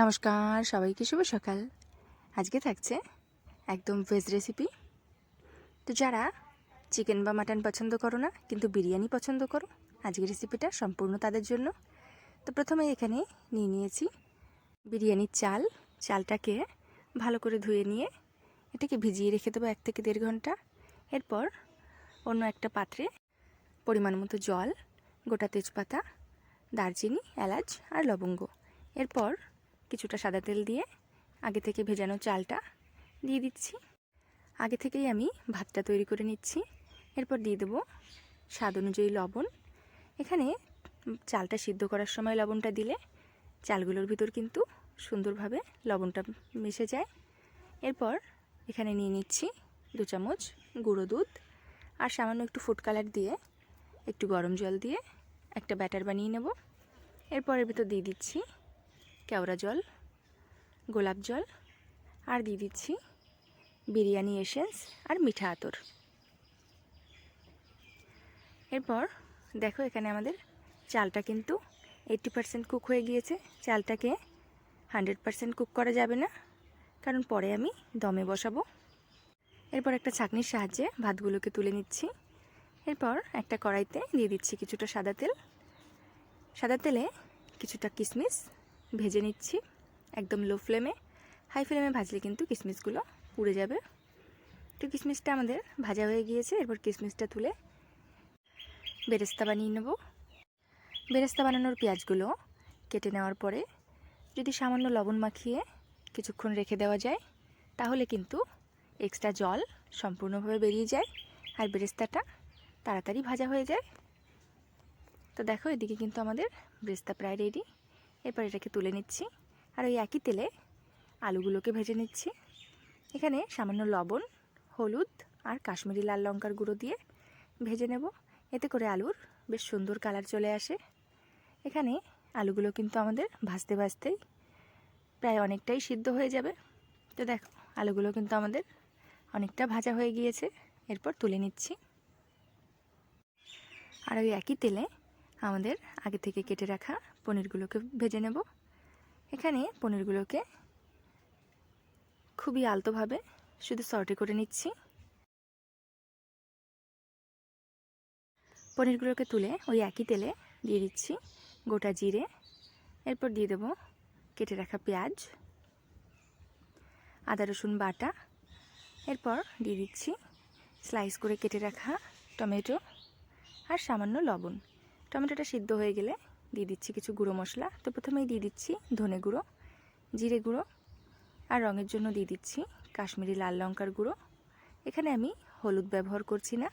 নমস্কার সবাইকে, শুভ সকাল। আজকে থাকছে একদম ভেজ রেসিপি। তো যারা চিকেন বা মাটন পছন্দ করো না কিন্তু বিরিয়ানি পছন্দ করো, আজকের রেসিপিটা সম্পূর্ণ তাদের জন্য। তো প্রথমে এখানে নিয়ে নিয়েছি বিরিয়ানির চালটাকে ভালো করে ধুয়ে নিয়ে এটাকে ভিজিয়ে রেখে দেবো 1 থেকে 1.5 ঘন্টা। এরপর অন্য একটা পাত্রে পরিমাণ মতো জল, গোটা তেজপাতা, দারচিনি, এলাচ আর লবঙ্গ, এরপর কিছুটা সাদা তেল দিয়ে আগে থেকে ভেজানো চালটা দিয়ে দিচ্ছি। আগে থেকেই আমি ভাতটা তৈরি করে নিচ্ছি। এরপর দিয়ে দেবো স্বাদ অনুযায়ী লবণ। এখানে চালটা সিদ্ধ করার সময় লবণটা দিলে চালগুলোর ভিতর কিন্তু সুন্দরভাবে লবণটা মিশে যায়। এরপর এখানে নিয়ে নিচ্ছি 2 চামচ গুঁড়ো দুধ আর সামান্য একটু ফুড কালার দিয়ে একটু গরম জল দিয়ে একটা ব্যাটার বানিয়ে নেব। এরপর এর ভিতর দিয়ে দিচ্ছি কেওড়া জল, গোলাপ জল আর দিয়ে দিচ্ছি বিরিয়ানি এসেন্স আর মিঠা আতর। এরপর দেখো এখানে আমাদের চালটা কিন্তু 80% কুক হয়ে গিয়েছে। চালটাকে 100% কুক করা যাবে না, কারণ পরে আমি দমে বসাবো। এরপর একটা ছাঁকনির সাহায্যে ভাতগুলোকে তুলে নিচ্ছি। এরপর একটা কড়াইতে দিয়ে দিচ্ছি কিছুটা সাদা তেল। সাদা তেলে কিছুটা কিশমিশ ভেজে নিচ্ছি একদম লো ফ্লেমে। হাই ফ্লেমে ভাজলে কিন্তু কিশমিশগুলো পুড়ে যাবে। তো কিশমিশটা আমাদের ভাজা হয়ে গিয়েছে। এরপর কিশমিশটা তুলে বেরেস্তা বানিয়ে নেব। বেরেস্তা বানানোর পেঁয়াজগুলো কেটে নেওয়ার পরে যদি সামান্য লবণ মাখিয়ে কিছুক্ষণ রেখে দেওয়া যায়, তাহলে কিন্তু এক্সট্রা জল সম্পূর্ণভাবে বেরিয়ে যায় আর বেরেস্তাটা তাড়াতাড়ি ভাজা হয়ে যায়। তো দেখো এদিকে কিন্তু আমাদের বেরেস্তা প্রায় রেডি। এরপর এটাকে তুলে নিচ্ছি আর ওই একই তেলে আলুগুলোকে ভেজে নিচ্ছি। এখানে সামান্য লবণ, হলুদ আর কাশ্মীরি লাল লঙ্কার গুঁড়ো দিয়ে ভেজে নেব, এতে করে আলুর বেশ সুন্দর কালার চলে আসে। এখানে আলুগুলো কিন্তু আমাদের ভাজতে ভাজতেই প্রায় অনেকটাই সিদ্ধ হয়ে যাবে। তো দেখো আলুগুলো কিন্তু আমাদের অনেকটা ভাজা হয়ে গিয়েছে। এরপর তুলে নিচ্ছি আর ওই একই তেলে আমাদের আগে থেকে কেটে রাখা পনিরগুলোকে ভেজে নেব। এখানে পনিরগুলোকে খুবই আলতোভাবে শুধু সর্টে করে নিচ্ছি। পনিরগুলোকে তুলে ওই একই তেলে দিয়ে দিচ্ছি গোটা জিরে। এরপর দিয়ে দেবো কেটে রাখা পেঁয়াজ, আদা রসুন বাটা। এরপর দিয়ে দিচ্ছি স্লাইস করে কেটে রাখা টমেটো আর সামান্য লবণ। টমেটোটা সিদ্ধ হয়ে গেলে দিয়ে দিচ্ছি কিছু গুঁড়ো মশলা। তো প্রথমেই দিয়ে দিচ্ছি ধনে গুঁড়ো, জিরে গুঁড়ো আর রঙের জন্য দিয়ে দিচ্ছি কাশ্মীরি লাল লঙ্কার গুঁড়ো। এখানে আমি হলুদ ব্যবহার করছি না।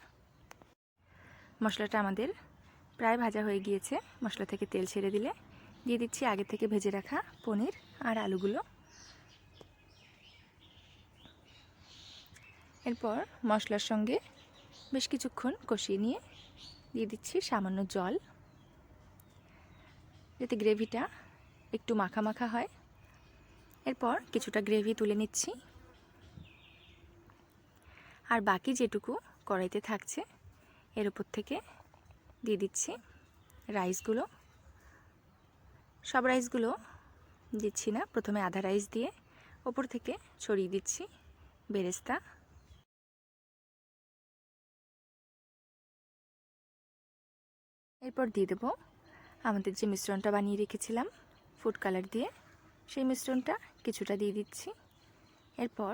মশলাটা আমাদের প্রায় ভাজা হয়ে গিয়েছে। মশলা থেকে তেল ছেড়ে দিলে দিয়ে দিচ্ছি আগে থেকে ভেজে রাখা পনির আর আলুগুলো। এরপর মশলার সঙ্গে বেশ কিছুক্ষণ কষিয়ে নিয়ে দিয়ে দিচ্ছি সামান্য জল, যাতে গ্রেভিটা একটু মাখা মাখা হয়। এরপর কিছুটা গ্রেভি তুলে নিচ্ছি আর বাকি যেটুকু কড়াইতে থাকছে এর উপর থেকে দিয়ে দিচ্ছি রাইসগুলো। সব রাইসগুলো দিচ্ছি না, প্রথমে আধা রাইস দিয়ে ওপর থেকে ছড়িয়ে দিচ্ছি বেরেস্তা। এরপর দিয়ে দেবো আমাদের যে মিশ্রণটা বানিয়ে রেখেছিলাম ফুড কালার দিয়ে, সেই মিশ্রণটা কিছুটা দিয়ে দিচ্ছি। এরপর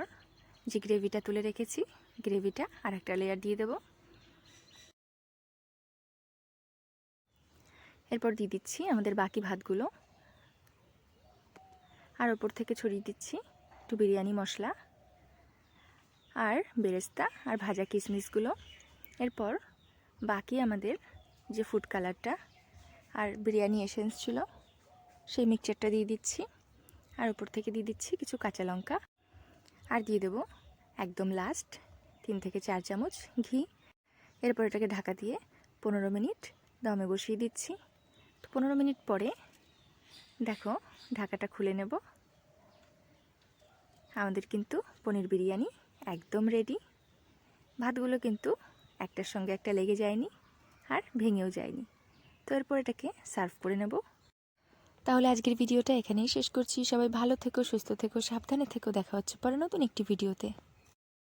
যে গ্রেভিটা তুলে রেখেছি গ্রেভিটা আর একটা লেয়ার দিয়ে দেবো। এরপর দিয়ে দিচ্ছি আমাদের বাকি ভাতগুলো আর ওপর থেকে ছড়িয়ে দিচ্ছি একটু বিরিয়ানি মশলা আর বেরেস্তা আর ভাজা কিশমিশগুলো। এরপর বাকি আমাদের যে ফুড কালারটা আর বিরিয়ানি এসেন্স ছিল সেই মিক্সচারটা দিয়ে দিচ্ছি আর উপর থেকে দিয়ে দিচ্ছি কিছু কাঁচা লঙ্কা আর দিয়ে দেবো একদম লাস্ট 3 থেকে 4 চামচ ঘি। এরপর এটাকে ঢাকা দিয়ে 15 মিনিট দমে বসিয়ে দিচ্ছি। তো 15 মিনিট পরে দেখো ঢাকাটা খুলে নেব। আমাদের কিন্তু পনির বিরিয়ানি একদম রেডি। ভাতগুলো কিন্তু একটার সঙ্গে একটা লেগে যায়নি আর ভেঙেও যায়নি। তো এরপর এটাকে সার্ভ করে নেব। তাহলে আজকের ভিডিওটা এখানেই শেষ করছি। সবাই ভালো থেকো, সুস্থ থেকো, সাবধানে থেকো। দেখা হচ্ছে পরে নতুন একটি ভিডিওতে।